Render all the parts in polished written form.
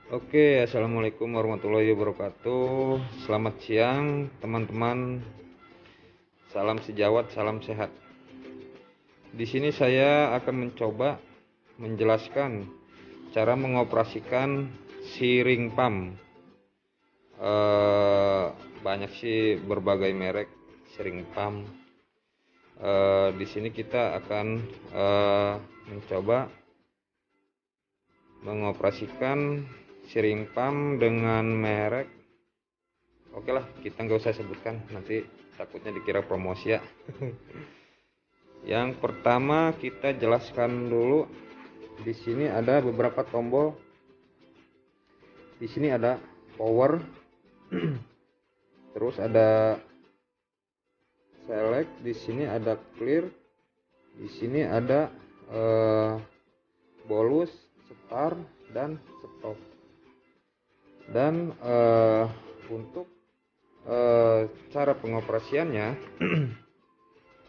Oke, assalamualaikum warahmatullahi wabarakatuh. Selamat siang, teman-teman. Salam sejawat, salam sehat. Di sini saya akan mencoba menjelaskan cara mengoperasikan si ring pump. Banyak sih berbagai merek si ring pump. Di sini kita akan mencoba mengoperasikan si ring pump dengan merek. Oke lah, kita nggak usah sebutkan, nanti takutnya dikira promosi ya. Yang pertama kita jelaskan dulu. Di sini ada beberapa tombol. Di sini ada power, terus ada select, di sini ada clear, di sini ada bolus, start, dan stop. Dan untuk cara pengoperasiannya,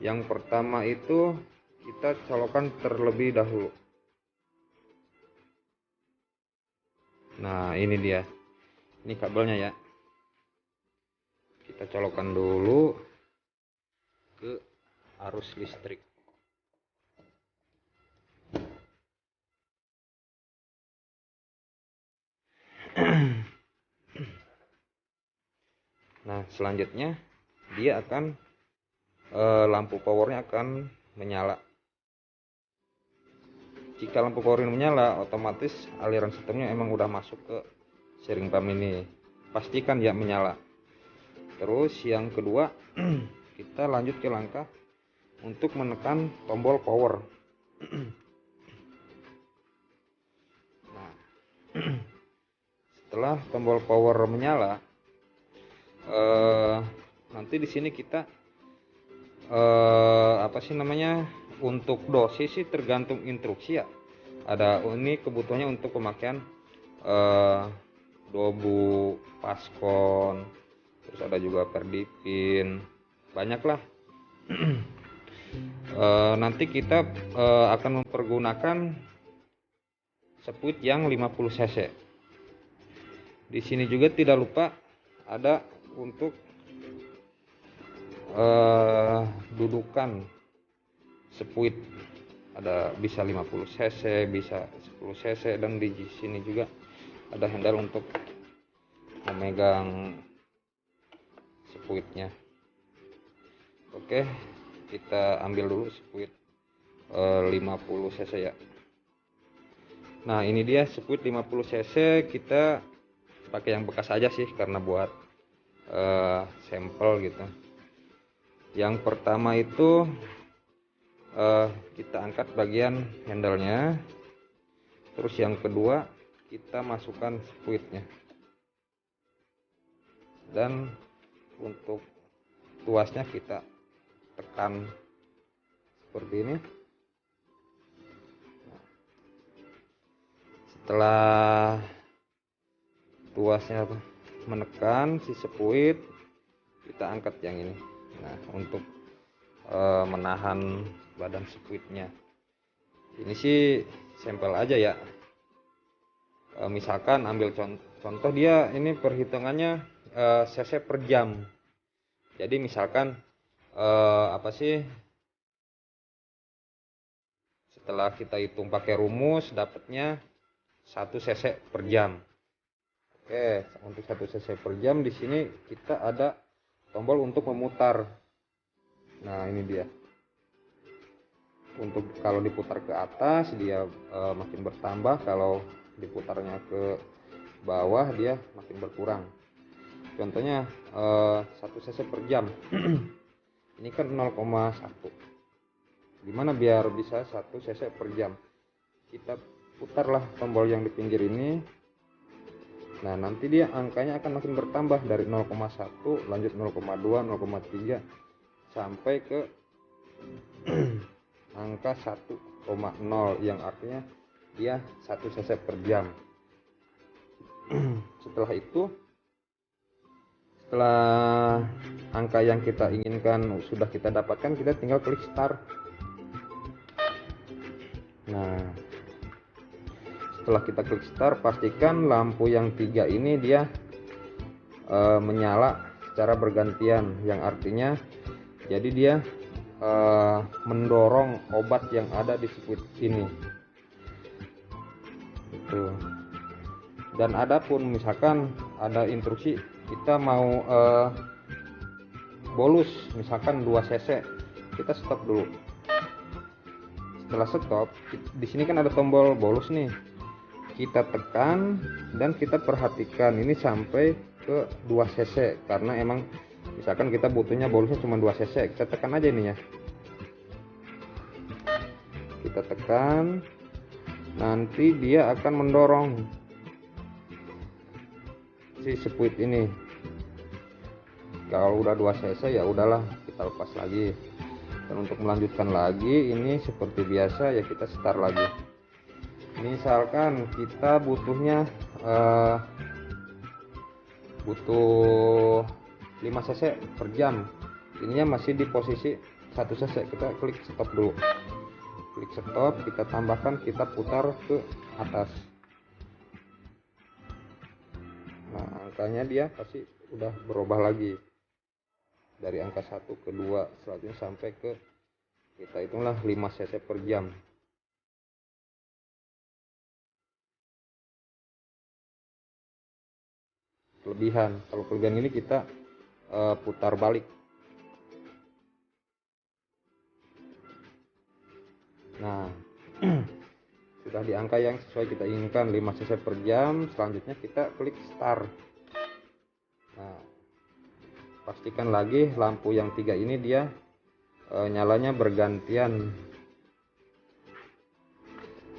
yang pertama itu kita colokkan terlebih dahulu. Nah, ini dia. Ini kabelnya ya. Kita colokkan dulu ke arus listrik. Nah, selanjutnya dia akan lampu powernya akan menyala. Jika lampu power ini menyala, otomatis aliran sistemnya emang udah masuk ke si ring pump ini. Pastikan ya menyala. Terus yang kedua, kita lanjut ke langkah untuk menekan tombol power. Nah, setelah tombol power menyala, nanti di sini kita apa sih namanya, untuk dosis sih tergantung instruksi ya. Ada ini kebutuhannya untuk pemakaian dobu, paskon, terus ada juga perdipin, banyak lah. Nanti kita akan mempergunakan speed yang 50 cc. Di sini juga tidak lupa ada untuk dudukan speed, ada bisa 50 cc, bisa 10 cc, dan di sini juga ada handle untuk memegang speednya. Oke, kita ambil dulu speed 50 cc ya. Nah, ini dia speed 50 cc. Kita pakai yang bekas aja sih karena buat sampel gitu. Yang pertama itu kita angkat bagian handle-nya. Terus yang kedua kita masukkan speednya. Dan untuk tuasnya kita tekan seperti ini. Setelah tuasnya menekan si speed, kita angkat yang ini. Nah, untuk menahan badan speednya. Ini sih sampel aja ya. Misalkan ambil contoh dia ini perhitungannya cc per jam. Jadi misalkan apa sih, setelah kita hitung pakai rumus dapatnya 1 cc per jam. Oke, untuk 1 cc per jam di sini kita ada tombol untuk memutar. Nah, ini dia. Untuk kalau diputar ke atas dia makin bertambah, kalau diputarnya ke bawah dia makin berkurang. Contohnya 1 cc per jam. Ini kan 0,1. Gimana biar bisa 1 cc per jam? Kita putarlah tombol yang di pinggir ini. Nah, nanti dia angkanya akan makin bertambah dari 0,1, lanjut 0,2, 0,3 sampai ke angka 1,0 yang artinya dia 1 cc per jam. Setelah itu, setelah angka yang kita inginkan sudah kita dapatkan, kita tinggal klik start. Nah, Setelah kita klik start, pastikan lampu yang 3 ini dia menyala secara bergantian, yang artinya jadi dia mendorong obat yang ada di sekuit ini itu. Dan adapun misalkan ada instruksi kita mau bolus misalkan 2 cc, kita stop dulu. Setelah stop, di sini kan ada tombol bolus nih, kita tekan dan kita perhatikan ini sampai ke 2 cc, karena emang misalkan kita butuhnya bolusnya cuma 2 cc, kita tekan aja ininya, kita tekan, nanti dia akan mendorong si spuit ini. Kalau udah 2 cc ya udahlah, kita lepas lagi. Dan untuk melanjutkan lagi ini seperti biasa ya, kita start lagi. Misalkan kita butuhnya butuh 5 cc per jam, ininya masih di posisi 1 cc, kita klik stop dulu. Klik stop, kita tambahkan, kita putar ke atas. Nah, angkanya dia pasti udah berubah lagi dari angka 1 ke 2, selanjutnya sampai ke, kita hitunglah 5 cc per jam. Kelebihan, kalau kelebihan ini kita putar balik. Nah sudah di angka yang sesuai kita inginkan 5 cc per jam, selanjutnya kita klik start. Nah, pastikan lagi lampu yang 3 ini dia nyalanya bergantian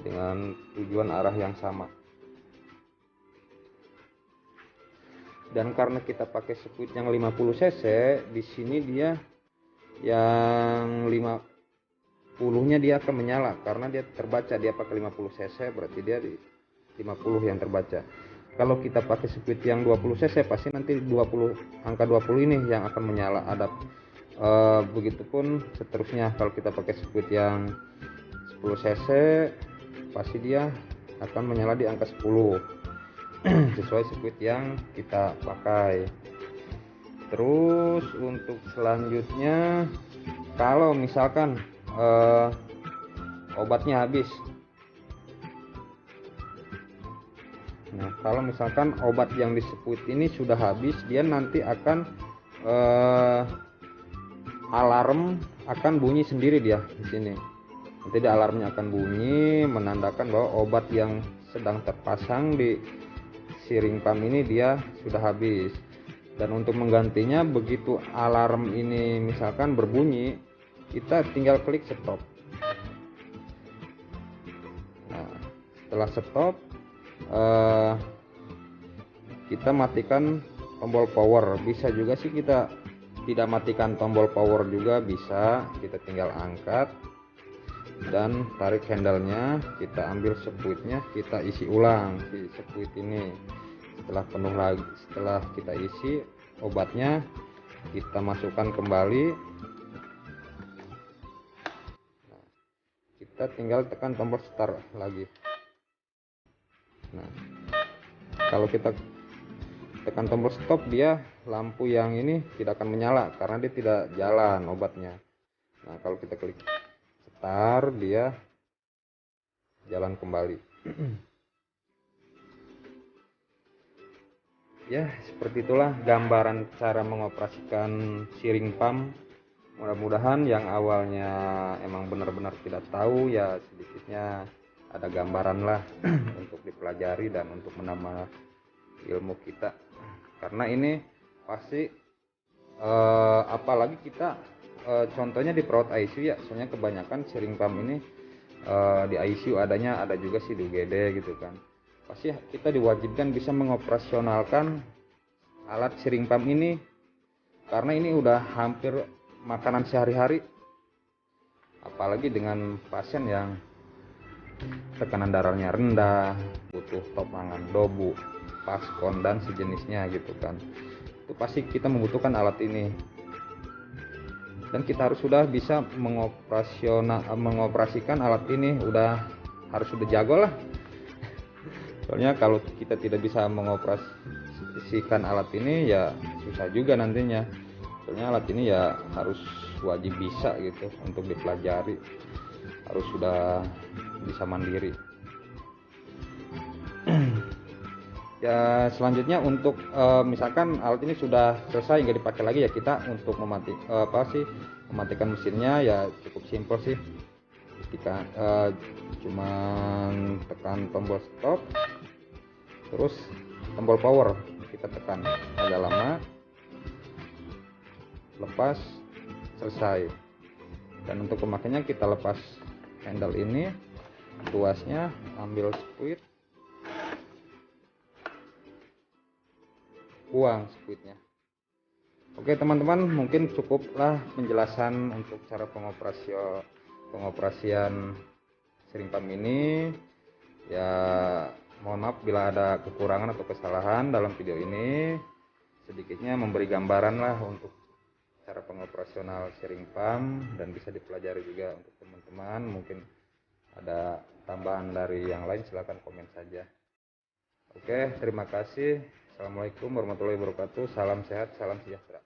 dengan tujuan arah yang sama. Dan karena kita pakai sekuit yang 50 cc, di sini dia yang 50-nya dia akan menyala karena dia terbaca, dia pakai 50 cc berarti dia di 50 yang terbaca. Kalau kita pakai sekuit yang 20 cc pasti nanti 20, angka 20 ini yang akan menyala. Ada begitupun seterusnya, kalau kita pakai sekuit yang 10 cc pasti dia akan menyala di angka 10 sesuai sekuit yang kita pakai. Terus untuk selanjutnya, kalau misalkan obatnya habis. Nah, kalau misalkan obat yang di sekuit ini sudah habis, dia nanti akan alarm akan bunyi sendiri dia di sini. Nanti dia alarmnya akan bunyi menandakan bahwa obat yang sedang terpasang di siring pump ini dia sudah habis. Dan untuk menggantinya, begitu alarm ini misalkan berbunyi, kita tinggal klik stop. Nah, setelah stop, kita matikan tombol power. Bisa juga sih kita tidak matikan tombol power juga bisa, kita tinggal angkat dan tarik handle-nya, kita ambil sekuitnya, kita isi ulang si sekuit ini. Setelah penuh lagi, setelah kita isi obatnya, kita masukkan kembali. Nah, kita tinggal tekan tombol start lagi. Nah, kalau kita tekan tombol stop, dia lampu yang ini tidak akan menyala karena dia tidak jalan obatnya. Nah, kalau kita klik start, dia jalan kembali. Ya, seperti itulah gambaran cara mengoperasikan siring pump. Mudah-mudahan yang awalnya emang benar-benar tidak tahu, ya sedikitnya ada gambaran lah untuk dipelajari dan untuk menambah ilmu kita. Karena ini pasti apalagi kita contohnya di perawat ICU ya, soalnya kebanyakan siring pump ini di ICU adanya, ada juga sih di UGD gitu kan. Pasti kita diwajibkan bisa mengoperasionalkan alat siring pump ini karena ini udah hampir makanan sehari-hari, apalagi dengan pasien yang tekanan darahnya rendah, butuh topangan dobu, paskon dan sejenisnya gitu kan. Itu pasti kita membutuhkan alat ini. Dan kita harus sudah bisa mengoperasikan alat ini, harus sudah jago lah. Soalnya kalau kita tidak bisa mengoperasikan alat ini ya susah juga nantinya. Soalnya alat ini ya harus wajib bisa gitu untuk dipelajari, harus sudah bisa mandiri. Ya selanjutnya untuk misalkan alat ini sudah selesai nggak dipakai lagi, ya kita untuk mematikan mesinnya ya cukup simpel sih. Kita cuman tekan tombol stop, terus tombol power kita tekan agak lama, lepas, selesai. Dan untuk pemakainya kita lepas handle ini, tuasnya, ambil squid, buang squidnya. Oke teman-teman, mungkin cukuplah penjelasan untuk cara pengoperasian steering pump ini. Ya mohon maaf bila ada kekurangan atau kesalahan dalam video ini. Sedikitnya memberi gambaran lah untuk cara pengoperasional steering pump, dan bisa dipelajari juga untuk teman-teman. Mungkin ada tambahan dari yang lain, silahkan komen saja. Oke, terima kasih. Assalamualaikum warahmatullahi wabarakatuh. Salam sehat, salam sejahtera.